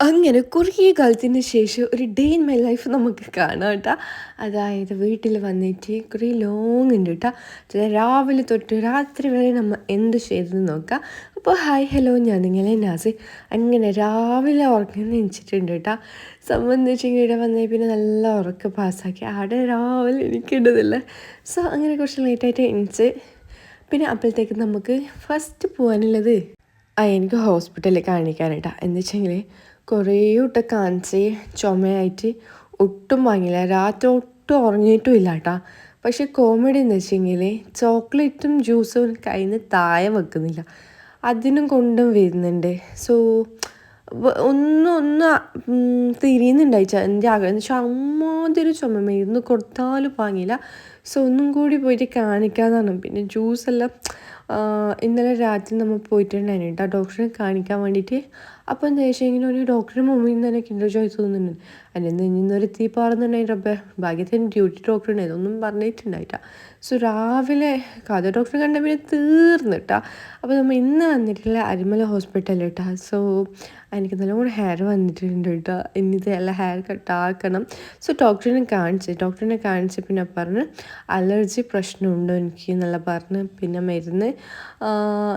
അങ്ങനെ കുറേ കാലത്തിന് ശേഷം ഒരു ഡേ ഇൻ മൈ ലൈഫ് നമുക്ക് കാണാം കേട്ടോ. അതായത് വീട്ടിൽ വന്നിട്ട് കുറേ ലോങ് ഉണ്ട് കേട്ടോ. രാവിലെ തൊട്ട് രാത്രി വരെ നമ്മൾ എന്ത് ചെയ്തെന്ന് നോക്കാം. അപ്പോൾ ഹായ് ഹലോ, ഞാൻ നിങ്ങളെ നാസി. അങ്ങനെ രാവിലെ ഉറക്കം എണീച്ചിട്ടുണ്ട് കേട്ടോ. സംബന്ധിച്ചെങ്കിൽ ഇവിടെ വന്നേ പിന്നെ നല്ല ഉറക്കം പാസ്സാക്കി അവിടെ രാവിലെ എനിക്കുണ്ടതില്ല. സോ അങ്ങനെ കുറച്ച് ലേറ്റായിട്ട് എണീച്ച് പിന്നെ അപ്പോഴത്തേക്ക് നമുക്ക് ഫസ്റ്റ് പോകാനുള്ളത് എനിക്ക് ഹോസ്പിറ്റലിൽ കാണിക്കാനായിട്ടാ. എന്ന് വെച്ചെങ്കിൽ കുറേ വട്ടം കാണിച്ച് ചുമയായിട്ട് ഒട്ടും വാങ്ങിയില്ല. രാത്രി ഒട്ടും ഉറങ്ങിയിട്ടും ഇല്ല കേട്ടാ. പക്ഷെ കോമഡി എന്ന് വെച്ചെങ്കിൽ ചോക്ലേറ്റും ജ്യൂസും കയ്യിൽ നിന്ന് താഴെ വെക്കുന്നില്ല, അതിനും കൊണ്ടും വരുന്നുണ്ട്. സോ തിരിയുന്നുണ്ടായിച്ച എൻ്റെ ആഗ്രഹം എന്ന് വെച്ചാൽ അമ്മാതിരി ചുമ, മരുന്ന് കൊടുത്താലും വാങ്ങിയില്ല. സോ ഒന്നും കൂടി പോയിട്ട് കാണിക്കാമെന്നാണ്. പിന്നെ ജ്യൂസെല്ലാം ഇന്നലെ രാത്രി നമ്മൾ പോയിട്ടുണ്ടായിരുന്നു കേട്ടോ ഡോക്ടറെ കാണിക്കാൻ വേണ്ടിയിട്ട്. അപ്പോൾ എന്താ വെച്ചാൽ ഒരു ഡോക്ടറെ മുമ്പിൽ നിന്ന് തന്നെ കിൻഡർ ജോയ് തോന്നുന്നുണ്ട്. അതിൽ നിന്നൊരു തീ പാറുന്നുണ്ടായി റബ്ബേ. ഭാഗ്യത്തിന് ഡ്യൂട്ടി ഡോക്ടർ ഉണ്ടായിരുന്നു, ഒന്നും പറഞ്ഞിട്ടുണ്ടായിട്ടാ. സോ രാവിലെ കഥ ഡോക്ടറെ കണ്ട പിന്നെ തീർന്നിട്ടാ. അപ്പോൾ നമ്മൾ ഇന്ന് വന്നിട്ടില്ല അരിമല ഹോസ്പിറ്റലിൽ കേട്ടോ. സോ എനിക്ക് നല്ലോണം ഹെയർ വന്നിട്ടുണ്ട് കേട്ടോ. ഇനിയിത് എല്ലാം ഹെയർ കട്ടാക്കണം. സോ ഡോക്ടറിനെ കാണിച്ച് പിന്നെ പറഞ്ഞ് അലർജി പ്രശ്നമുണ്ടോ എനിക്ക് എന്നുള്ള പറഞ്ഞ് പിന്നെ മരുന്ന്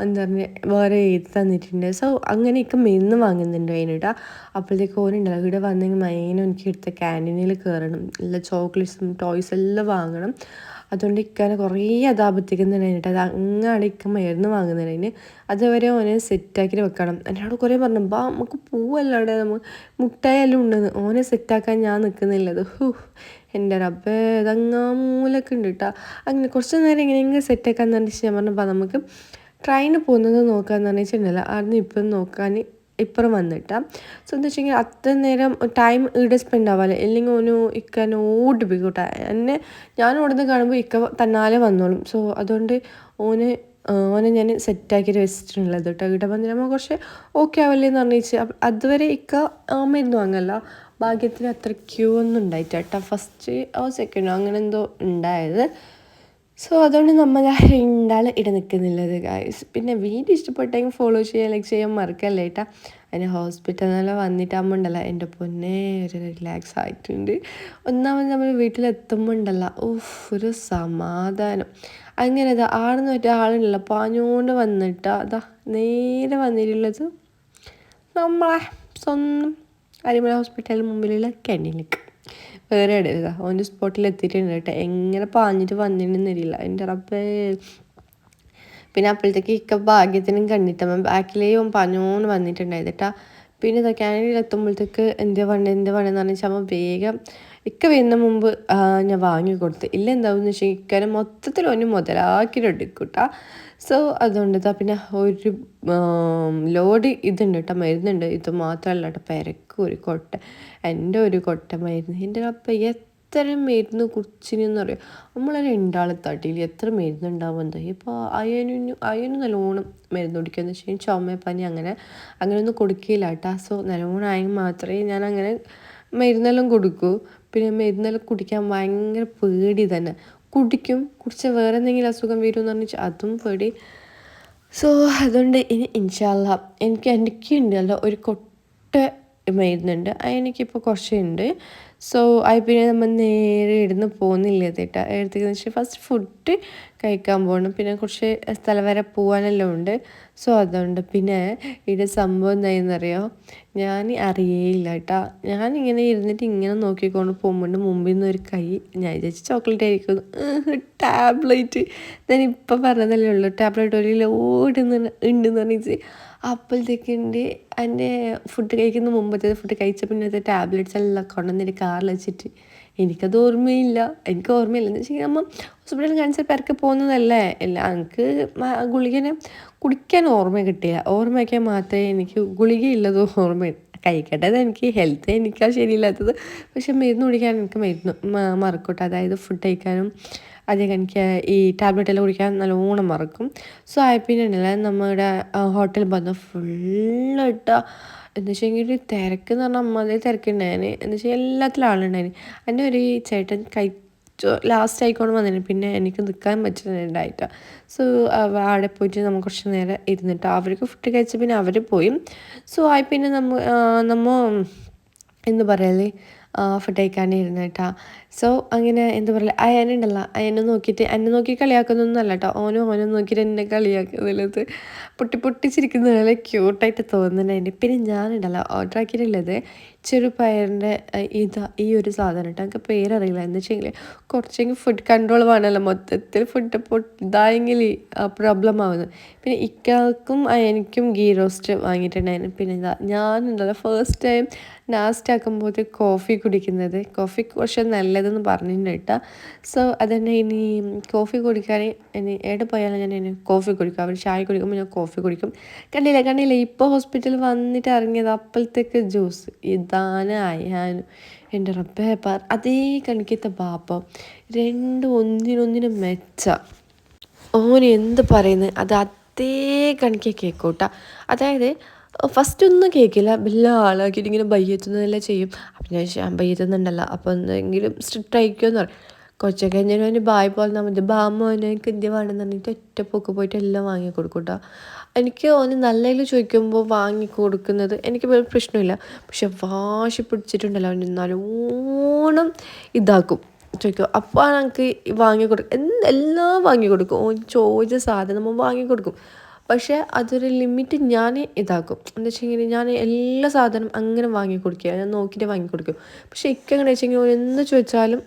എന്താ പറയുക വേറെ എഴുതി തന്നിട്ടുണ്ട്. സോ അങ്ങനെയൊക്കെ മരുന്ന് വാങ്ങുന്നുണ്ട് അതിനിട്ടാ. അപ്പോഴത്തേക്ക് ഓനുണ്ടല്ലോ ഇവിടെ വന്നെങ്കിൽ മൈനും എനിക്ക് എടുത്ത ക്യാൻറ്റീനിൽ കയറണം, എല്ലാ ചോക്ലേറ്റ്സും ടോയ്സ് എല്ലാം വാങ്ങണം. അതുകൊണ്ട് ഇക്കാനെ കുറേ അതാപത്തിക്കുന്നുണ്ടായിട്ട് അത് അങ്ങാണ് ഇക്ക മരുന്ന് വാങ്ങുന്നതിന്. അതുവരെ ഓനെ സെറ്റാക്കി വെക്കണം. എന്നോട് കുറേ പറഞ്ഞു ബാ നമുക്ക് പോവല്ലാടെ നമുക്ക് മുട്ടായെല്ലാം ഉണ്ടെന്ന്. ഓനെ സെറ്റാക്കാൻ ഞാൻ നിൽക്കുന്നില്ലത്. എൻ്റെ റബ്ബേ ഇതങ്ങാ മൂലൊക്കെ ഉണ്ട് കേട്ടോ. അങ്ങനെ കുറച്ച് നേരം എങ്ങനെയെങ്കിലും സെറ്റാക്കാന്ന് പറഞ്ഞിട്ട് ഞാൻ പറഞ്ഞു നമുക്ക് ട്രെയിന് പോകുന്നത് നോക്കാമെന്ന് പറഞ്ഞിട്ടുണ്ടല്ലോ. ആയിരുന്നു ഇപ്പം നോക്കാൻ ഇപ്പുറം വന്നിട്ടാണ്. സോ എന്താ വെച്ചെങ്കിൽ അത്ര നേരം ടൈം ഇവിടെ സ്പെൻഡ് ആവാമല്ലോ. അല്ലെങ്കിൽ ഓന് ഇക്കനെ ഓടിപ്പിക്കൂട്ടെ എന്നെ. ഞാൻ ഓടുന്ന കാണുമ്പോൾ ഇക്ക തന്നാലെ വന്നോളും. സോ അതുകൊണ്ട് ഓനെ ഞാൻ സെറ്റാക്കിയിട്ട് വെച്ചിട്ടുള്ളത് കേട്ടോ. ഇവിടെ വന്നിട്ട് നമ്മൾ കുറച്ച് ഓക്കെ ആവല്ലേ എന്ന് പറഞ്ഞിട്ട് അതുവരെ ഇക്ക മരുന്ന് വാങ്ങല്ല. ഭാഗ്യത്തിന് അത്ര ക്യൂ ഒന്നും ഉണ്ടായിട്ട് കേട്ടോ. ഫസ്റ്റ് സെക്കൻഡോ അങ്ങനെ എന്തോ ഉണ്ടായത്. സോ അതുകൊണ്ട് നമ്മൾ രണ്ടാൾ ഇവിടെ നിൽക്കുന്നില്ലത് ഗായ്സ്. പിന്നെ വീഡിയോ ഇഷ്ടപ്പെട്ടെങ്കിൽ ഫോളോ ചെയ്യുക, ലൈക്ക് ചെയ്യാൻ മറക്കല്ലേ കേട്ടാ. അതിന് ഹോസ്പിറ്റലിലെല്ലാം വന്നിട്ടാകുമ്പോൾ ഉണ്ടല്ലോ എൻ്റെ പൊന്നെ ഒരു റിലാക്സ് ആയിട്ടുണ്ട്. ഒന്നാമത് നമ്മൾ വീട്ടിലെത്തുമ്പോൾ ഉണ്ടല്ലോ ഒരു സമാധാനം. അങ്ങനെ അതാ ആടുന്ന ഒരാളുണ്ടല്ലോ പാഞ്ഞുകൊണ്ട് വന്നിട്ടാ അതാ നേരെ വന്നിട്ടുള്ളത് നമ്മളെ സ്വന്തം അരിമല ഹോസ്പിറ്റലിന് മുമ്പിലുള്ള ക്യാൻറ്റീനിലേക്ക്. വേറെ ഇടരുതാ ഓൻ്റെ സ്പോട്ടിൽ എത്തിയിട്ടുണ്ട് കേട്ടോ. എങ്ങനെ പാഞ്ഞിട്ട് വന്നിട്ടുണ്ടെന്നറിയില്ല എൻ്റെ റബ്ബേ. പിന്നെ അപ്പോഴത്തേക്ക് ഇക്ക ഭാഗ്യത്തിനും കണ്ടിട്ടമ്മ ബാക്കിലേയും പാഞ്ഞോന്ന് വന്നിട്ടുണ്ടായത് കേട്ടോ. പിന്നെ ഇതാ ക്യാനഡയിൽ എത്തുമ്പോഴത്തേക്ക് എന്ത് വേണ്ടെന്ന് പറഞ്ഞാൽ അമ്മ വേഗം ഇക്ക വരുന്ന മുമ്പ് ഞാൻ വാങ്ങി കൊടുത്ത്. ഇല്ല എന്താണെന്ന് വെച്ചാൽ ഇക്കനെ മൊത്തത്തിൽ ഒന്ന് മുതലാക്കിയിട്ടെടുക്കും കേട്ടോ. സോ അതുകൊണ്ട് പിന്നെ ഒരു ലോഡ് ഇതുണ്ട് കേട്ടോ, മരുന്നുണ്ട്. ഇത് മാത്രമല്ല കേട്ടോ, പെരക്കും ഒരു കൊട്ട, എൻ്റെ ഒരു കൊട്ട മരുന്ന്. എൻ്റെ അപ്പം എത്ര മരുന്ന് കുറിച്ചിനെന്ന് അറിയാം. നമ്മൾ രണ്ടാളെ തട്ടിയിൽ എത്ര മരുന്നുണ്ടാവും എന്താ. ഇപ്പോൾ അയനും നല്ലോണം മരുന്ന് കുടിക്കുകയെന്ന് വെച്ച് കഴിഞ്ഞാൽ ചുമ പനി അങ്ങനെയൊന്നും കൊടുക്കില്ല കേട്ടോ. സോ നല്ലോണം ആയെങ്കിൽ മാത്രമേ ഞാൻ അങ്ങനെ മരുന്നെല്ലാം കൊടുക്കൂ. പിന്നെ മരുന്നെല്ലാം കുടിക്കാൻ ഭയങ്കര പേടി തന്നെ. കുടിച്ചാൽ വേറെ എന്തെങ്കിലും അസുഖം വരുമെന്ന് പറഞ്ഞാൽ അതും പേടി. സോ അതുകൊണ്ട് ഇനി ഇൻഷാ അല്ലാ എനിക്കുണ്ടല്ലോ ഒരു കൊട്ട മരുന്നുണ്ട്. എനിക്കിപ്പോൾ കുറച്ചുണ്ട്. സോ പിന്നെ നമ്മൾ നേരെ ഇടുന്ന് പോകുന്നില്ല കേട്ടോ. എടുത്തേക്കെന്ന് വെച്ചാൽ ഫസ്റ്റ് ഫുഡ് കഴിക്കാൻ പോകണം. പിന്നെ കുറച്ച് സ്ഥലം വരെ പോകാനെല്ലാം ഉണ്ട്. സോ അതുകൊണ്ട് പിന്നെ ഇവിടെ സംഭവം എന്തായെന്നറിയോ, ഞാൻ അറിയേയില്ല കേട്ടോ. ഞാനിങ്ങനെ ഇരുന്നിട്ട് ഇങ്ങനെ നോക്കിക്കൊണ്ട് പോകുമ്പോൾ മുമ്പിൽ നിന്ന് ഒരു കൈ, ഞാൻ വിചാരിച്ചു ചോക്ലേറ്റ് ആയിരിക്കും, ടാബ്ലറ്റ്. ഞാൻ ഇപ്പം പറഞ്ഞതല്ലേ ഉള്ളൂ ടാബ്ലറ്റ് ഒരു ഉണ്ടെന്ന് പറഞ്ഞിട്ട്. അപ്പോഴത്തേക്കുണ്ട് എൻ്റെ ഫുഡ് കഴിക്കുന്ന മുമ്പത്തെ ഫുഡ് കഴിച്ച പിന്നത്തെ ടാബ്ലറ്റ്സ് എല്ലാം കൊണ്ടുവന്നിട്ട് കാറിൽ വെച്ചിട്ട് എനിക്ക് ഓർമ്മയില്ല എന്ന് വെച്ചാൽ നമ്മൾ ഹോസ്പിറ്റലിൽ കാണിച്ചാൽ പെരക്കെ പോകുന്നതല്ലേ. എനിക്ക് ഗുളികനെ കുടിക്കാൻ ഓർമ്മ കിട്ടില്ല. ഓർമ്മ വയ്ക്കാൻ മാത്രമേ എനിക്ക് ഗുളികയുള്ളത് ഓർമ്മ കഴിക്കേണ്ടത്. എനിക്ക് ഹെൽത്ത് എനിക്കാ ശരിയില്ലാത്തത്. പക്ഷെ മരുന്ന് കുടിക്കാൻ എനിക്ക് മറക്കൂട്ടെ. അതായത് ഫുഡ് കഴിക്കാനും അധികം എനിക്ക് ഈ ടാബ്ലറ്റെല്ലാം കുടിക്കാൻ നല്ലോണം മറക്കും. സോ പിന്നെ ഉണ്ടല്ലോ നമ്മുടെ ഹോട്ടലിൽ വന്ന് ഫുള്ളിട്ട എന്ന് വെച്ചെങ്കിൽ തിരക്ക് എന്ന് പറഞ്ഞാൽ അമ്മതേ തിരക്കുണ്ടായിരുന്നു. എന്ന് വെച്ചാൽ എല്ലാത്തിലും ആളുണ്ടായിരുന്നു. എൻ്റെ ഒരു ചേട്ടൻ ലാസ്റ്റ് ആയിക്കോണ്ട് വന്നിന്. പിന്നെ എനിക്ക് നിൽക്കാൻ പറ്റുന്നുണ്ടായിട്ടാ. സോ അവിടെ പോയിട്ട് നമ്മൾ കുറച്ച് നേരം ഇരുന്നിട്ട് അവർക്ക് ഫുഡ് കഴിച്ച് പിന്നെ അവർ പോയി. സോ ആയി പിന്നെ നമ്മ എന്താ പറയല് ഫുഡ് കഴിക്കാൻ ഇരുന്ന് കേട്ടോ. സോ അങ്ങനെ എന്താ പറയുക, അയനുണ്ടല്ലോ, അയനെ നോക്കിയിട്ട് എന്നെ നോക്കി കളിയാക്കുന്നൊന്നുമല്ല കേട്ടോ, ഓനും നോക്കിയിട്ട് എന്നെ കളിയാക്കുന്നുള്ളത് പൊട്ടിച്ചിരിക്കുന്ന നല്ല ക്യൂട്ടായിട്ട് തോന്നുന്നുണ്ടായിരുന്നു. പിന്നെ ഞാനുണ്ടല്ലോ ഓർഡർ ആക്കിയിട്ടുള്ളത് ചെറുപയറിൻ്റെ ഈ ഒരു സാധനം കേട്ടോ. എനിക്ക് പേരറിയില്ല. എന്താ വെച്ചെങ്കിൽ കുറച്ചെങ്കിൽ ഫുഡ് കൺട്രോൾ വേണമല്ലോ, മൊത്തത്തിൽ ഫുഡ് ഇതായെങ്കിൽ പ്രോബ്ലം ആവുന്നു. പിന്നെ ഇക്കാക്കും എനിക്കും ഗീ റോസ്റ്റ് വാങ്ങിയിട്ടുണ്ടായിരുന്നു. പിന്നെ ഞാനുണ്ടല്ലോ ഫസ്റ്റ് ടൈം ലാസ്റ്റ് ആക്കുമ്പോൾ കോഫി കുടിക്കുന്നത്. കോഫി കുറച്ച് നല്ലതെന്ന് പറഞ്ഞിട്ടുണ്ട് കേട്ടോ. സോ അതന്നെ ഇനി കോഫി കുടിക്കാൻ ഇനി എവിടെ പോയാലും ഞാൻ ഇനി കോഫി കുടിക്കും. അവർ ചായ കുടിക്കുമ്പോൾ ഞാൻ കോഫി കുടിക്കും. കണ്ടില്ല ഇപ്പോൾ ഹോസ്പിറ്റലിൽ വന്നിട്ട് ഇറങ്ങിയത് അപ്പോഴത്തേക്ക് ജ്യൂസ് ഇതാണ് അയാനും. എൻ്റെ റബ്ബേ അതേ കണക്കത്തെ ബാപ്പ രണ്ടും ഒന്നിനൊന്നിനും മെച്ച. ഓൻ എന്ത് പറയുന്നത് അത് അതേ കണക്കെ കേൾക്കൂട്ടാ. അതായത് ഫസ്റ്റ് ഒന്നും കേൾക്കില്ല, വലിയ ആളാക്കിയിട്ട് ഇങ്ങനെ ബയ്യെത്തുന്നതെല്ലാം ചെയ്യും. അപ്പം ഞാൻ ബയ്യെത്തുന്നുണ്ടല്ലോ, അപ്പോൾ എന്തെങ്കിലും സ്ട്രിക്റ്റ് ആയിക്കുമെന്ന് പറയും. കുറച്ചൊക്കെ കഴിഞ്ഞാൽ അവന് ബായ് പോലെ മതി, ബാമോനെ എനിക്ക് ഇന്ത്യ വേണമെന്ന് പറഞ്ഞിട്ട് ഒറ്റപ്പൊക്കെ പോയിട്ട് എല്ലാം വാങ്ങി കൊടുക്കും കേട്ടോ. എനിക്ക് ഓന് നല്ലതിൽ ചോദിക്കുമ്പോൾ വാങ്ങി കൊടുക്കുന്നത് എനിക്ക് പ്രശ്നമില്ല. പക്ഷെ വാശി പിടിച്ചിട്ടുണ്ടല്ലോ അവന് നല്ലോണം ഇതാക്കും, ചോദിക്കും. അപ്പോൾ ഞങ്ങൾക്ക് വാങ്ങി കൊടുക്കും, എല്ലാം വാങ്ങി കൊടുക്കും. ഓൻ ചോദിച്ച സാധനം നമ്മൾ വാങ്ങി കൊടുക്കും. പക്ഷേ അതൊരു ലിമിറ്റ് ഞാൻ ഇതാക്കും. എന്താ വെച്ചെങ്കിൽ ഞാൻ എല്ലാ സാധനം അങ്ങനെ വാങ്ങി കൊടുക്കുക, ഞാൻ നോക്കിയിട്ട് വാങ്ങി കൊടുക്കും. പക്ഷേ എങ്ങനെ വെച്ചെങ്കിൽ ഓൻ എന്ത് ചോദിച്ചാലും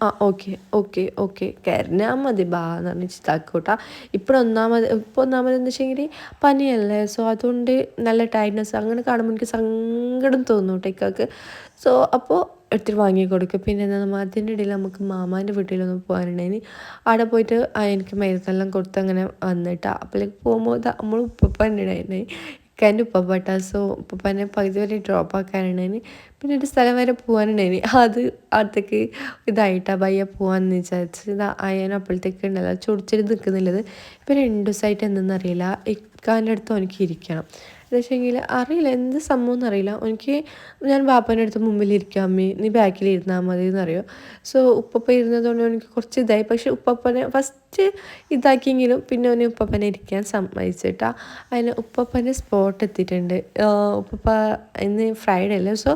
ഓക്കെ കരഞ്ഞാൽ മതി ബാ എന്ന് പറഞ്ഞിട്ട് ഇതാക്കൂട്ടാ. ഇപ്പോൾ ഒന്നാമത് എന്താ വെച്ചെങ്കിൽ പനിയല്ലേ, സോ അതുകൊണ്ട് നല്ല ടയർഡ്നെസ് അങ്ങനെ കാണുമ്പോൾ എനിക്ക് സങ്കടം തോന്നും കേട്ടോ ഇക്കാക്ക്. സോ അപ്പോൾ എടുത്തിട്ട് വാങ്ങി കൊടുക്കും. പിന്നെ നമ്മൾ അതിൻ്റെ ഇടയിൽ നമുക്ക് മാമാൻ്റെ വീട്ടിലൊന്ന് പോകാനുണ്ടായിന്. അവിടെ പോയിട്ട് എനിക്ക് മരുന്നെല്ലാം കൊടുത്ത് അങ്ങനെ വന്നിട്ട് അപ്പോഴേക്ക് പോകുമ്പോൾ നമ്മൾ ഉപ്പപ്പൻ്റെ ഉണ്ടായിരുന്നു, ഇക്കാൻ്റെ ഉപ്പപ്പാട്ടാ. സോ ഉപ്പപ്പനെ പകുതി വരെ ഡ്രോപ്പ് ആക്കാനുണ്ടായിന്. പിന്നെ ഒരു സ്ഥലം വരെ പോകാനുണ്ടായിന്. അത് അടുത്തേക്ക് ഇതായിട്ടാ ബയ്യ പോകാമെന്ന് വിചാരിച്ച് അയ്യാനും അപ്പോഴത്തേക്ക് ഉണ്ടല്ലോ ചൊടിച്ചിട്ട് നിൽക്കുന്നുള്ളത്. ഇപ്പം 2 ദിവസമായിട്ട് എന്തെന്നറിയില്ല, ഇക്കാൻ്റെ അടുത്ത് എനിക്ക് ഇരിക്കണം എന്ന് വെച്ചെങ്കിൽ അറിയില്ല എന്ത് സംഭവം എന്നറിയില്ല. എനിക്ക് ഞാൻ ബാപ്പാൻ്റെ അടുത്ത് മുമ്പിലിരിക്കാം, അമ്മി നീ ബാക്കിൽ ഇരുന്നാൽ മതി എന്നറിയോ. സോ ഉപ്പപ്പ ഇരുന്നതുകൊണ്ട് എനിക്ക് കുറച്ച് ഇതായി. പക്ഷെ ഉപ്പപ്പനെ ഫസ്റ്റ് ഇതാക്കിയെങ്കിലും പിന്നെ അവന് ഉപ്പപ്പനെ ഇരിക്കാൻ സമ്മതിച്ചിട്ടാ. അതിന് ഉപ്പപ്പൻ്റെ സ്പോട്ട് എത്തിയിട്ടുണ്ട്. ഉപ്പപ്പ ഇന്ന് ഫ്രൈഡേ അല്ലേ, സോ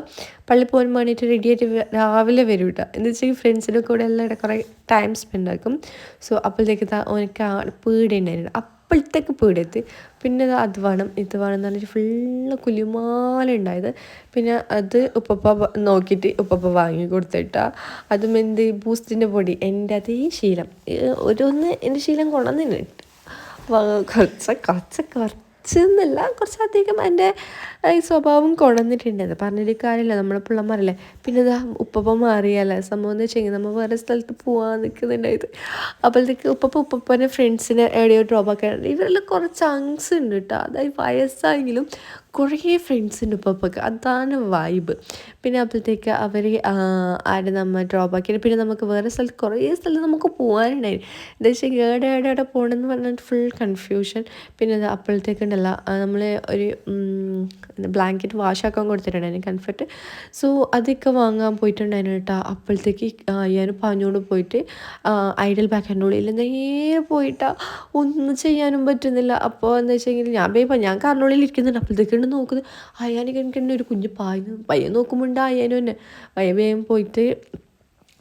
പള്ളി പോകാൻ വേണ്ടിയിട്ട് റെഡിയായിട്ട് രാവിലെ വരും കേട്ടോ. എന്ന് വെച്ചാൽ ഫ്രണ്ട്സിൻ്റെ കൂടെ എല്ലാം കുറേ ടൈം സ്പെൻഡ് ആക്കും. സോ അപ്പോഴത്തേക്ക് ഓനക്ക് പേടിയുണ്ടായിരുന്നു. അപ്പോഴത്തേക്ക് പേടിയെത്തി. പിന്നെ അത് വേണം ഇത് വേണം എന്ന് പറഞ്ഞിട്ട് ഫുള്ള് കുലുമാലുണ്ടായത്. പിന്നെ അത് ഉപ്പപ്പ നോക്കിയിട്ട് ഉപ്പപ്പ വാങ്ങി കൊടുത്തിട്ടാ. അതും എന്ത് ബൂസ്റ്റിൻ്റെ പൊടി, എൻ്റെ അതേ ശീലം ഓരോന്ന് എൻ്റെ ശീലം കൊണ്ടുവന്നിട്ട് കുറച്ചെന്നല്ല കുറച്ചധികം എൻ്റെ ഈ സ്വഭാവം കൊണ്ടുവന്നിട്ടുണ്ട്. അത് പറഞ്ഞിട്ട് കാര്യമില്ല, നമ്മളെ പിള്ളമാരല്ലേ. പിന്നെ ഇതാ ഉപ്പപ്പ മാറിയല്ലേ സംഭവം എന്ന് വെച്ചെങ്കിൽ നമ്മൾ വേറെ സ്ഥലത്ത് പോകാൻ നിൽക്കുന്നുണ്ടായത്. അപ്പോഴത്തേക്ക് ഉപ്പപ്പനെ ഫ്രണ്ട്സിനെ എവിടെയോ ഡ്രോപ്പ് ആക്കാനുണ്ട്. ഇവരെല്ലാം കുറച്ച് ചങ്സ് ഉണ്ട് കേട്ടോ. അതായത് വയസ്സായെങ്കിലും കുറേ ഫ്രണ്ട്സ് ഉണ്ട് ഉപ്പപ്പക്ക്, അതാണ് വൈബ്. പിന്നെ അപ്പോഴത്തേക്ക് അവർ ആരെ നമ്മൾ ഡ്രോപ്പ് ആക്കിയിട്ട് പിന്നെ നമുക്ക് വേറെ കുറേ സ്ഥലത്ത് നമുക്ക് പോകാനുണ്ടായിരുന്നു. എന്താ വെച്ചാൽ ഏടെ പോകണമെന്ന് പറഞ്ഞിട്ട് ഫുൾ കൺഫ്യൂഷൻ. പിന്നെ അത് അപ്പോഴത്തേക്കുണ്ടല്ല നമ്മൾ ഒരു ബ്ലാങ്കറ്റ് വാഷാക്കാൻ കൊടുത്തിട്ടുണ്ടായിരുന്നു, കംഫർട്ട്. സോ അതൊക്കെ വാങ്ങാൻ പോയിട്ടുണ്ടായിരുന്നു കേട്ടോ. അപ്പോഴത്തേക്ക് ഞാൻ പാഞ്ഞോണ്ട് പോയിട്ട് ഐഡൽ ബാക്കിൻ്റെ ഉള്ളിൽ നേരെ പോയിട്ടാ ഒന്നും ചെയ്യാനും പറ്റുന്നില്ല. അപ്പോൾ എന്താ വെച്ചെങ്കിൽ ഞാൻ കാറിനുള്ളിൽ ഇരിക്കുന്നുണ്ട്. അപ്പോഴത്തേക്കുണ്ട് നോക്കുന്നത് അയ്യാനൊക്കെ എനിക്കെന്നെ ഒരു കുഞ്ഞ് പയ്യൻ നോക്കുമ്പോണ്ട് അയ്യാനും തന്നെ വേഗം പോയിട്ട്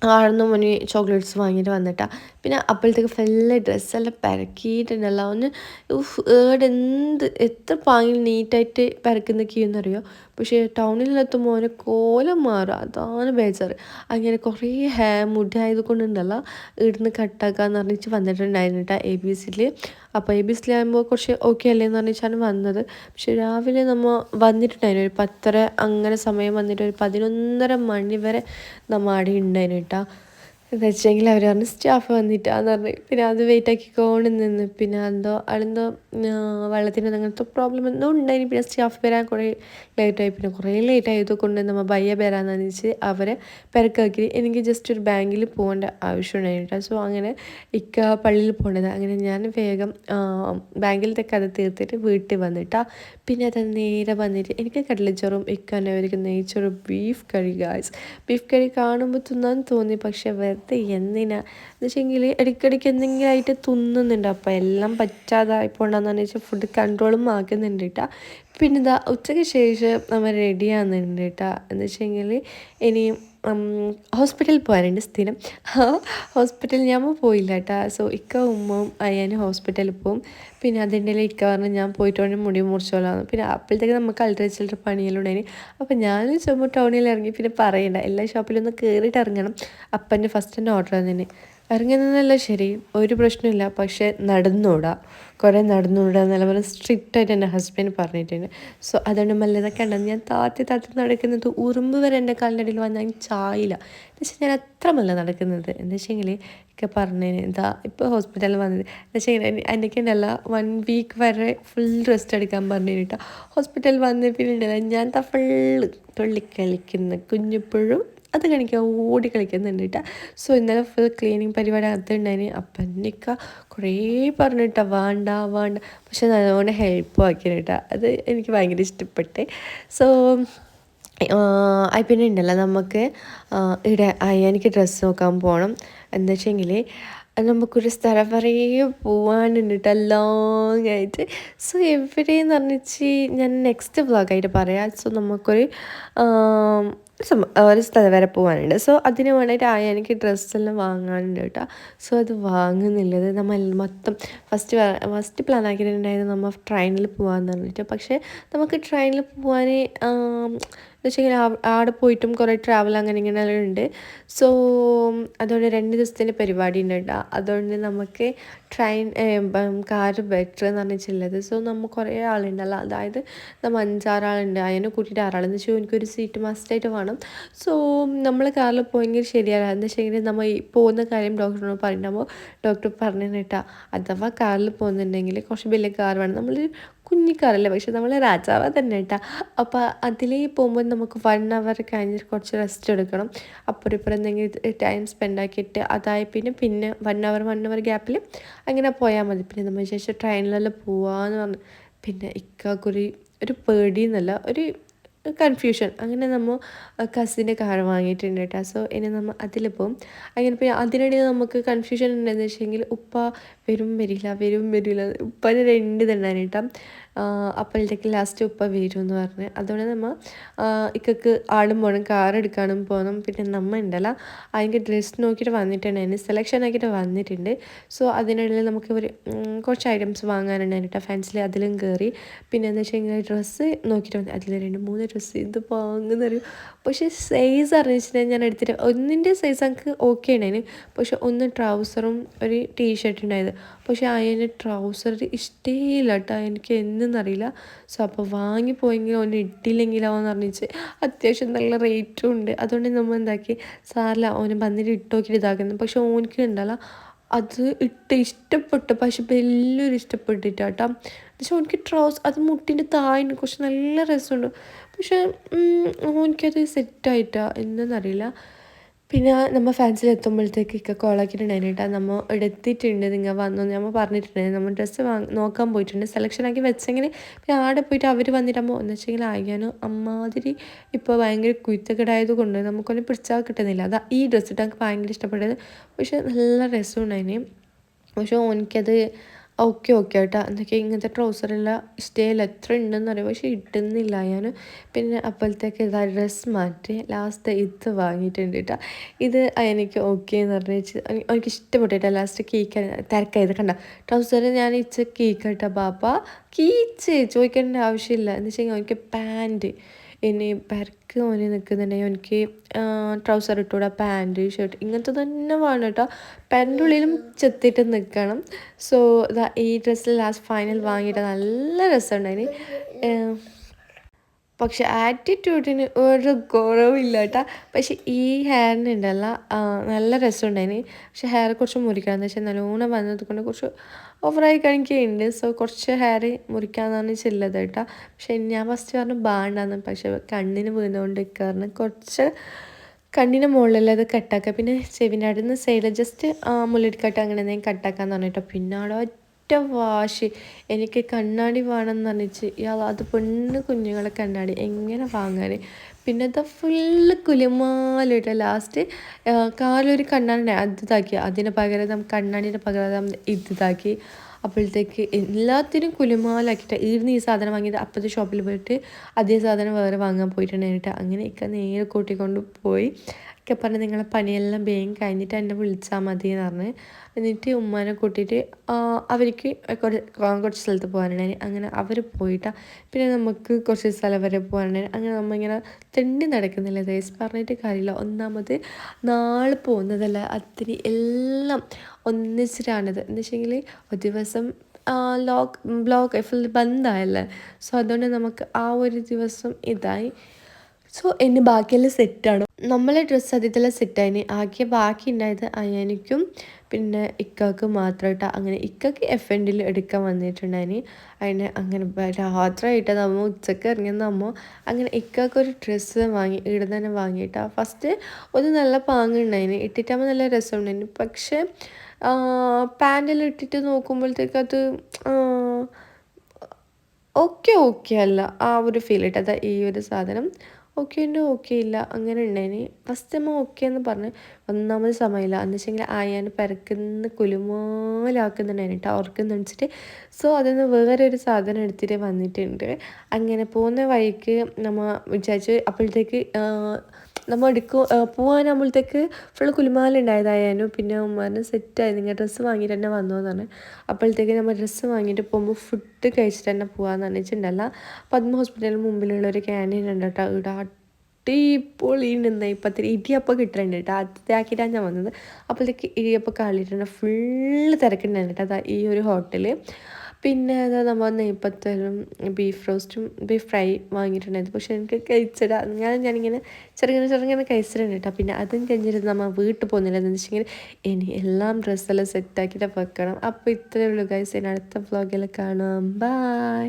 ആടുന്ന മുന്നേ ചോക്ലേറ്റ്സ് വാങ്ങിയിട്ട് വന്നിട്ടാ. പിന്നെ അപ്പോഴത്തേക്ക് ഫുള്ള് ഡ്രസ്സെല്ലാം പരക്കിയിട്ടുണ്ടല്ലോ. ഒന്ന് എത്ര പാങ്ങിൽ നീറ്റായിട്ട് പരക്കുന്നൊക്കെയെന്നറിയോ. പക്ഷേ ടൗണിലെത്തുമ്പോൾ ഓരോ കോലം മാറും, അതാണ് ബേജാറ്. അങ്ങനെ കുറേ മുടിയായത് കൊണ്ടുണ്ടല്ലോ ഇവിടുന്ന് കട്ടാക്കാന്ന് പറഞ്ഞിട്ട് വന്നിട്ടുണ്ടായിരുന്നു കേട്ടോ ABC. അപ്പോൾ ABC കുറച്ച് ഓക്കെ അല്ലേന്ന് പറഞ്ഞിട്ടാണ് വന്നത്. പക്ഷെ രാവിലെ നമ്മൾ വന്നിട്ടുണ്ടായിരുന്നു ഒരു 10:30 അങ്ങനെ സമയം വന്നിട്ട് ഒരു 11:30 മണി വരെ നമ്മൾ അവിടെ ഉണ്ടായിരുന്നു കേട്ടോ. എന്താ വെച്ചെങ്കിൽ അവർ പറഞ്ഞ് സ്റ്റാഫ് വന്നിട്ടാന്ന് പറഞ്ഞ്. പിന്നെ അത് വെയിറ്റ് ആക്കിക്കൊണ്ട് നിന്ന് പിന്നെ അതെന്തോ വെള്ളത്തിന് അങ്ങനത്തെ പ്രോബ്ലം എന്തോ ഉണ്ടായിന്. പിന്നെ സ്റ്റാഫ് വരാൻ കുറേ ലേറ്റായി. പിന്നെ കുറേ ലേറ്റ് ആയതുകൊണ്ട് നമ്മൾ ബയ്യ വരാമെന്ന് വെച്ച് അവരെ പെരക്കാക്കി. എനിക്ക് ജസ്റ്റ് ഒരു ബാങ്കിൽ പോകേണ്ട ആവശ്യം ഉണ്ടായിരുന്നു. സോ അങ്ങനെ പള്ളിയിൽ പോകേണ്ടത്. അങ്ങനെ ഞാൻ വേഗം ബാങ്കിലത്തെ കഥ തീർത്തിട്ട് വീട്ടിൽ വന്നിട്ടാ. പിന്നെ അത് നേരെ വന്നിട്ട് എനിക്ക് കടലച്ചോറും ഇക്കാനവർക്ക് നെയ്ച്ചോറും ബീഫ് കറി കാണുമ്പോൾ തിന്നാൻ തോന്നി. പക്ഷെ വെറുതെ എന്തിനാ എന്ന് വെച്ചെങ്കിൽ ഇടയ്ക്കിടയ്ക്ക് എന്തെങ്കിലും ആയിട്ട് തിന്നുന്നുണ്ട്. അപ്പോൾ എല്ലാം പറ്റാതായിപ്പോണ്ടെന്ന് വെച്ചാൽ ഫുഡ് കൺട്രോളും ആക്കുന്നുണ്ട് കേട്ടോ. പിന്നെ ഇതാ ഉച്ചയ്ക്ക് ശേഷം നമ്മൾ റെഡിയാകുന്നുണ്ട് കേട്ടോ. എന്ന് വെച്ചെങ്കിൽ ഇനി ഹോസ്പിറ്റലിൽ പോകാനുണ്ട് സ്ഥിരം. ഹോസ്പിറ്റലിൽ ഞാൻ പോയില്ല കേട്ടോ. സോ ഇക്ക ഉമ്മയും അയ്യാനും ഹോസ്പിറ്റലിൽ പോകും. പിന്നെ അതിൻ്റെ ഇക്ക പറഞ്ഞ് ഞാൻ പോയിട്ട് വേണമെങ്കിൽ മുടി മുറിച്ചോളാം. പിന്നെ അപ്പോഴത്തേക്ക് നമുക്ക് അൾട്രേച്ചിലൊരു പണിയെല്ലാം ഉണ്ടായി. അപ്പോൾ ഞാൻ ചുമ്മാ ടൗണിൽ ഇറങ്ങി. പിന്നെ പറയണ്ട, എല്ലാ ഷോപ്പിലൊന്ന് കയറിയിട്ട് ഇറങ്ങണം. അപ്പൻ്റെ ഫസ്റ്റ് തന്നെ ഓർഡർ തന്നെ ഇറങ്ങുന്നതല്ല ശരി, ഒരു പ്രശ്നമില്ല. പക്ഷേ നടന്നുകൂടാ, കുറേ നടന്നുകൂടാ എന്നുള്ള പോലെ സ്ട്രിക്റ്റായിട്ട് എൻ്റെ ഹസ്ബൻഡ് പറഞ്ഞിട്ടുണ്ട്. സോ അതുകൊണ്ട് മെല്ലതൊക്കെ ഉണ്ടെന്ന് ഞാൻ താത്തി താത്തി നടക്കുന്നത് ഉറുമ്പ് വരെ എൻ്റെ കാലിൻ്റെ അടിയിൽ വന്നാൽ ഞാൻ ചായില്ല. എന്ന് വെച്ചാൽ ഞാൻ അത്ര മെല്ലെ നടക്കുന്നത്. എന്താ വെച്ചെങ്കിൽ ഒക്കെ പറഞ്ഞതിന് എന്താ ഇപ്പോൾ ഹോസ്പിറ്റലിൽ വന്നത് എന്ന് വെച്ചാൽ എനിക്കുണ്ടല്ല 1 വീക്ക് വരെ ഫുൾ റെസ്റ്റ് എടുക്കാൻ പറഞ്ഞിട്ട് ഹോസ്പിറ്റലിൽ വന്ന പിന്നെ ഉണ്ടല്ല ഞാൻ ഫുള്ള് തുള്ളിക്കളിക്കുന്ന കുഞ്ഞിപ്പോഴും അത് കാണിക്കാൻ ഓടി കളിക്കുന്നുണ്ട് കേട്ടോ. സോ ഇന്നലെ ഫുൾ ക്ലീനിങ് പരിപാടി അതുണ്ടായിന്. അപ്പം എന്നൊക്കെ കുറേ പറഞ്ഞിട്ടാ വേണ്ട വേണ്ട, പക്ഷെ നല്ലോണം ഹെൽപ്പും ആക്കിയാണ് കേട്ടോ. അത് എനിക്ക് ഭയങ്കര ഇഷ്ടപ്പെട്ടെ. സോ പിന്നെ ഉണ്ടല്ലോ നമുക്ക് ഇവിടെ എനിക്ക് ഡ്രസ്സ് നോക്കാൻ പോകണം. എന്താ വെച്ചെങ്കിൽ നമുക്കൊരു സ്ഥലം വരെയേ പോകാനുണ്ട് കേട്ടോ, ലോങ് ആയിട്ട്. സോ എവിടെയെന്ന് പറഞ്ഞിച്ച് ഞാൻ നെക്സ്റ്റ് വ്ളോഗായിട്ട് പറയാം. സോ നമുക്കൊരു ഒരു സ്ഥലം വരെ പോകാനുണ്ട്. സോ അതിന് വേണ്ടിയിട്ട് എനിക്ക് ഡ്രസ്സെല്ലാം വാങ്ങാനുണ്ട് കേട്ടോ. സോ അത് വാങ്ങുന്നില്ലത് നമ്മൾ മൊത്തം ഫസ്റ്റ് പ്ലാൻ ആക്കിയിട്ടുണ്ടായിരുന്നു നമ്മൾ ട്രെയിനിൽ പോകാമെന്ന് പറഞ്ഞിട്ട്. പക്ഷേ നമുക്ക് ട്രെയിനിൽ പോകാൻ എന്ന് വെച്ചെങ്കിൽ അവിടെ പോയിട്ടും കുറേ ട്രാവൽ അങ്ങനെ ഇങ്ങനെയെല്ലാം ഉണ്ട്. സോ അതുകൊണ്ട് 2 ദിവസത്തിൻ്റെ പരിപാടി ഉണ്ട് കേട്ടോ. അതുകൊണ്ട് നമുക്ക് കാറ് ബെറ്റർ എന്ന് പറഞ്ഞിട്ടുള്ളത്. സോ നമ്മൾ കുറേ ആളുണ്ടല്ലോ, അതായത് നമ്മൾ 5-6 ആളുണ്ട്. അതിനെ കൂട്ടിയിട്ട് 6 ആളെന്ന് വെച്ചാൽ എനിക്കൊരു സീറ്റ് മസ്റ്റായിട്ട് വേണം. സോ നമ്മൾ കാറിൽ പോയെങ്കിൽ ശരിയല്ല. എന്ന് വെച്ചെങ്കിൽ നമ്മൾ ഈ പോകുന്ന കാര്യം ഡോക്ടറിനോട് പറയുമ്പോൾ ഡോക്ടർ പറഞ്ഞു കേട്ടോ, അഥവാ കാറിൽ പോകുന്നുണ്ടെങ്കിൽ കുറച്ച് വലിയ കാർ വേണം. നമ്മളൊരു കുഞ്ഞിക്കാറല്ലേ, പക്ഷെ നമ്മൾ രാജാവ് തന്നെ കേട്ടോ. അപ്പോൾ അതിൽ പോകുമ്പോൾ നമുക്ക് 1 അവർ കഴിഞ്ഞിട്ട് കുറച്ച് റെസ്റ്റ് എടുക്കണം. അപ്പുറം ഇപ്പുറം എന്തെങ്കിലും ടൈം സ്പെൻഡ് ആക്കിയിട്ട് അതായി പിന്നെ 1 അവർ ഗ്യാപ്പിൽ അങ്ങനെ പോയാൽ മതി. പിന്നെ നമ്മൾ ശേഷം ട്രെയിനിലെല്ലാം പോവാന്ന് പറഞ്ഞു. പിന്നെ ഒരു പേടി എന്നല്ല, ഒരു കൺഫ്യൂഷൻ. അങ്ങനെ നമ്മൾ കസിൻ്റെ കാർ വാങ്ങിയിട്ടുണ്ട് കേട്ടോ. സോ ഇനി നമ്മൾ അതിൽ പോകും. അങ്ങനെ പോയി അതിനിടയിൽ നമുക്ക് കൺഫ്യൂഷൻ ഉണ്ടെന്ന് വെച്ചെങ്കിൽ ഉപ്പ വരില്ല ഉപ്പന് 2 ഇതുണ്ടായിരുന്നു കേട്ടോ. അപ്പോഴത്തേക്ക് ലാസ്റ്റ് ഉപ്പ വരും എന്ന് പറഞ്ഞ്. അതുകൊണ്ട് നമ്മൾ ഇക്കക്ക് ആടും പോകണം, കാർ എടുക്കാനും പോകണം. പിന്നെ നമ്മ ഉണ്ടല്ലോ അതിൻ്റെ ഡ്രസ്സ് നോക്കിയിട്ട് വന്നിട്ടുണ്ട്, അതിന് സെലക്ഷൻ ആക്കിയിട്ട് വന്നിട്ടുണ്ട്. സോ അതിനിടയിൽ നമുക്ക് കുറച്ച് ഐറ്റംസ് വാങ്ങാനുണ്ടായിരുന്നു കേട്ടോ. ഫാൻസിൽ അതിലും കയറി. പിന്നെ എന്താ വെച്ച് കഴിഞ്ഞാൽ ഡ്രസ്സ് നോക്കിയിട്ട് വന്നു. അതിൽ 2-3 ഡ്രസ്സ് ഇത് വാങ്ങുന്നറിയും. പക്ഷേ സൈസ് അറിയിച്ചിട്ടുണ്ടെങ്കിൽ ഞാൻ എടുത്തിട്ട് ഒന്നിൻ്റെ സൈസ് എനിക്ക് ഓക്കെ ഉണ്ടായിരുന്നു. പക്ഷെ ഒന്ന് ട്രൗസറും ഒരു ടീഷർട്ട് ഉണ്ടായത്. പക്ഷെ അതിന് ട്രൗസർ ഇഷ്ടേയില്ല കേട്ടോ, എനിക്ക് എന്തെന്നറിയില്ല. സോ അപ്പോൾ വാങ്ങിപ്പോയെങ്കിൽ ഒന്ന് ഇട്ടില്ലെങ്കിലോ എന്ന് പറഞ്ഞിട്ട് അത്യാവശ്യം നല്ല റേറ്റും ഉണ്ട്. അതുകൊണ്ട് നമ്മൾ എന്താക്കി, സാറില്ല ഓന് വന്നിട്ട് ഇട്ട് നോക്കിയിട്ട് ഇതാക്കുന്നു. പക്ഷെ ഓനിക്ക് ഉണ്ടല്ലോ അത് ഇഷ്ടപ്പെട്ടു. പക്ഷെ വലിയൊരു ഇഷ്ടപ്പെട്ടിട്ട് കേട്ടോ. പക്ഷെ ഓനിക്ക് അത് മുട്ടിൻ്റെ താഴെ കുറച്ച് നല്ല രസമുണ്ട്. പക്ഷെ ഓനിക്കത് സെറ്റായിട്ടാ എന്തെന്നറിയില്ല. പിന്നെ നമ്മൾ ഫാൻസിൽ എത്തുമ്പോഴത്തേക്ക് ഇക്ക കോളാക്കിയിട്ടുണ്ടായിരുന്നു കേട്ടോ. നമ്മൾ എടുത്തിട്ടുണ്ട്, നിങ്ങൾ വന്നു നമ്മൾ പറഞ്ഞിട്ടുണ്ടായിരുന്നു. നമ്മൾ ഡ്രസ്സ് നോക്കാൻ പോയിട്ടുണ്ട്, സെലക്ഷനാക്കി വെച്ചെങ്കിൽ പിന്നെ ആടെ പോയിട്ട് അവർ വന്നിട്ടാകുമ്പോൾ എന്ന് വെച്ചെങ്കിൽ ആയാനും അമ്മാതിരി ഇപ്പോൾ ഭയങ്കര കുരുത്തക്കെടായത് കൊണ്ട് നമുക്കൊന്നും പിടിച്ചാൽ കിട്ടുന്നില്ല. അതാ ഈ ഡ്രസ്സ് ഇട്ട് എനിക്ക് ഭയങ്കര ഇഷ്ടപ്പെട്ടത്. പക്ഷെ നല്ല രസമുണ്ടായിന്. പക്ഷെ എനിക്കത് ഓക്കെ കേട്ടോ. എന്തൊക്കെ ഇങ്ങനത്തെ ട്രൗസറെല്ലാം ഇഷ്ടമില്ല, എത്ര ഉണ്ടെന്ന് അറിയാം. പക്ഷെ ഇട്ടുന്നില്ല ഞാൻ. പിന്നെ അപ്പോഴത്തേക്ക് ഇതാ ഡ്രസ്സ് മാറ്റി ലാസ്റ്റ് ഇത് വാങ്ങിയിട്ടുണ്ട് കേട്ടോ. ഇത് എനിക്ക് ഓക്കെ എന്ന് പറഞ്ഞിട്ട് എനിക്ക് ഇഷ്ടപ്പെട്ടിട്ടാ. ലാസ്റ്റ് കേക്ക് തിരക്കായത് കണ്ട ട്രൗസർ ഞാൻ കേക്ക് കേട്ടോ. ബാപ്പ ചോദിക്കേണ്ട ആവശ്യമില്ല. എന്ന് വെച്ച് കഴിഞ്ഞാൽ എനിക്ക് പാൻറ്റ് ഇനി പെരക്ക് ഓന് നിൽക്കുന്നുണ്ടെങ്കിൽ എനിക്ക് ട്രൗസർ ഇട്ടുകൂടാ, പാൻറ്റ് ഷർട്ട് ഇങ്ങനത്തെ തന്നെ വേണം കേട്ടോ. പാൻറ്റിൻ്റെ ഉള്ളിലും ചെത്തിയിട്ട് നിൽക്കണം. സോ ഈ ഡ്രസ്സിൽ ലാസ്റ്റ് ഫൈനൽ വാങ്ങിയിട്ട് നല്ല രസമുണ്ടായിന്. പക്ഷെ ആറ്റിറ്റ്യൂഡിന് ഒരു കുറവില്ല കേട്ടോ. പക്ഷെ ഈ ഹെയറിനുണ്ടല്ലോ നല്ല രസമുണ്ടായിന്. പക്ഷെ ഹെയർ കുറച്ച് മുറിക്കണം. എന്ന് വെച്ചാൽ നല്ലോണം വന്നത് കൊണ്ട് കുറച്ച് ഓവറായി കാണിക്കുന്നുണ്ട്. സോ കുറച്ച് ഹെയർ മുറിക്കാമെന്നാണ് ചെല്ലത് കേട്ടോ. പക്ഷെ ഞാൻ ഫസ്റ്റ് പറഞ്ഞു ബാണ്ടാന്ന്. പക്ഷെ കണ്ണിന് വീണുകൊണ്ട് കാരണം കുറച്ച് കണ്ണിന് മുകളിൽ അത് കട്ടാക്കുക. പിന്നെ ചെവിൻ്റെ അടുത്ത് നിന്ന് സൈഡിൽ ജസ്റ്റ് മുള്ളിടിക്കട്ട് അങ്ങനെ എന്തെങ്കിലും കട്ടാക്കാന്ന് പറഞ്ഞിട്ടോ. പിന്നെ അവിടെ വാശി എനിക്ക് കണ്ണാടി വേണമെന്ന് പറഞ്ഞിട്ട് അത് കുഞ്ഞുങ്ങളെ കണ്ണാടി എങ്ങനെ വാങ്ങാൻ. പിന്നെ അത് ഫുള്ള് കുലുമാലിട്ട് ലാസ്റ്റ് കാലൊരു കണ്ണാടി അത് ഇതാക്കി അതിന് പകരം കണ്ണാടിൻ്റെ പകരം ഇതാക്കി. അപ്പോഴത്തേക്ക് എല്ലാത്തിനും കുലുമാലാക്കിയിട്ട് ഈടുന്ന് ഈ സാധനം വാങ്ങിയത് അപ്പോഴത്തെ ഷോപ്പിൽ പോയിട്ട് അതേ സാധനം വേറെ വാങ്ങാൻ പോയിട്ടുണ്ടായിട്ട് അങ്ങനെയൊക്കെ നേരെ കൂട്ടിക്കൊണ്ട് പോയി. ഒക്കെ പറഞ്ഞ് നിങ്ങളെ പണിയെല്ലാം വേഗം കഴിഞ്ഞിട്ട് എന്നെ വിളിച്ചാൽ മതി എന്ന് പറഞ്ഞ്. എന്നിട്ട് ഉമ്മാനെ കൂട്ടിയിട്ട് അവർക്ക് കുറച്ച് സ്ഥലത്ത് പോകാനുണ്ടായി. അങ്ങനെ അവർ പോയിട്ടാണ്. പിന്നെ നമുക്ക് കുറച്ച് സ്ഥലം വരെ പോകാനുണ്ടായി. അങ്ങനെ നമ്മളിങ്ങനെ തെണ്ടി നടക്കുന്നില്ല ഗൈസ്, പറഞ്ഞിട്ട് കാര്യമില്ല. ഒന്നാമത് നാളെ പോകുന്നതല്ല, അത്തിരി എല്ലാം ഒന്നിച്ചിട്ടാണിത്. എന്ന് വെച്ചെങ്കിൽ ഒരു ദിവസം ബ്ലോക്ക് ഫുൾ ബന്ധായല്ലേ. സോ അതുകൊണ്ട് നമുക്ക് ആ ഒരു ദിവസം ഇതായി. സോ ഇനി ബാക്കിയെല്ലാം സെറ്റാണ്. നമ്മളെ ഡ്രസ്സ് അതിഥെല്ലാം സെറ്റായിന്. ആകെ ബാക്കി ഉണ്ടായത് അയ്യാനിക്കും പിന്നെ ഇക്കാക്ക് മാത്രമായിട്ട്. അങ്ങനെ ഇക്കാക്ക് എഫ്&ൽ എടുക്കാൻ വന്നിട്ടുണ്ടായിന്. അതിന് അങ്ങനെ രാത്രിയായിട്ട് നമ്മൾ ഉച്ചക്ക് ഇറങ്ങിയ നമ്മൾ അങ്ങനെ ഇക്കാക്കൊരു ഡ്രസ്സ് വാങ്ങി ഇവിടെ തന്നെ വാങ്ങിയിട്ടാണ്. ഫസ്റ്റ് ഒരു നല്ല പാങ്ങുണ്ടായിന്, ഇട്ടിട്ടാകുമ്പോൾ നല്ല രസമുണ്ടായിന്. പക്ഷേ പാൻറ്റെല്ലാം ഇട്ടിട്ട് നോക്കുമ്പോഴത്തേക്ക് അത് ഓക്കെ അല്ല, ആ ഒരു ഫീൽ ഇട്ടത് ഈ ഒരു സാധനം ഓക്കെ ഇല്ല അങ്ങനെ ഉണ്ടായിന്. ഫസ്റ്റ് നമ്മൾ ഓക്കെ എന്ന് പറഞ്ഞ് ഒന്നാമത് സമയമില്ല എന്ന് വെച്ചെങ്കിൽ ആയാൻ പരക്കുന്ന കുലുമാലാക്കുന്നുണ്ടായിന് കേട്ടോ ഓർക്കെന്ന് വെച്ചിട്ട്. സോ അതിൽ നിന്ന് വേറെ ഒരു സാധനം എടുത്തിട്ട് വന്നിട്ടുണ്ട്. അങ്ങനെ പോകുന്ന വഴിക്ക് നമ്മൾ വിചാരിച്ച് അപ്പോഴത്തേക്ക് നമ്മൾ പോകാനാകുമ്പോഴത്തേക്ക് ഫുള്ള് കുലുമാലുണ്ടായതായാലും. പിന്നെ ഉമ്മാനെ സെറ്റായി നിങ്ങൾ ഡ്രസ്സ് വാങ്ങിയിട്ട് തന്നെ വന്നോന്ന് പറഞ്ഞു. അപ്പോഴത്തേക്ക് നമ്മൾ ഡ്രസ്സ് വാങ്ങിയിട്ട് പോകുമ്പോൾ ഫുഡ് കഴിച്ചിട്ട് തന്നെ പോകാമെന്ന് പറഞ്ഞിട്ടുണ്ടല്ല. പദ്മ ഹോസ്പിറ്റലിന് മുമ്പിലുള്ള ഒരു ക്യാൻറ്റീൻ ഉണ്ട് കേട്ടോ. ഇവിടെ അടിപൊളി നിന്നായി ഇപ്പത്തിരി ഇടിയപ്പം കിട്ടുന്നുണ്ട് കേട്ടോ. അതാക്കിയിട്ടാണ് ഞാൻ വന്നത്. അപ്പോഴത്തേക്ക് ഇടിയപ്പം കളിയിട്ടുണ്ട്, ഫുള്ള് തിരക്കുണ്ടായിരുന്നു കേട്ടോ അതാ ഈ ഒരു ഹോട്ടൽ. പിന്നെ അതാ നമ്മൾ നെയ്പ്പത്തലും ബീഫ് റോസ്റ്റും ബീഫ് ഫ്രൈ വാങ്ങിയിട്ടുണ്ടായിരുന്നു. പക്ഷെ എനിക്ക് കഴിച്ചിടാ ഞാനിങ്ങനെ ചെറുങ്ങനെ കഴിച്ചിട്ടുണ്ട് കേട്ടോ. പിന്നെ അതും കഴിഞ്ഞിട്ട് നമ്മൾ വീട്ടിൽ പോകുന്നില്ല എന്ന് വെച്ചെങ്കിൽ ഇനി എല്ലാം ഡ്രസ്സെല്ലാം സെറ്റാക്കിയിട്ട് വെക്കണം. അപ്പോൾ ഇത്രയേ ഉള്ളൂ ഗൈസ്. ഇനി അടുത്ത വ്ളോഗിൽ കാണാം. ബൈ.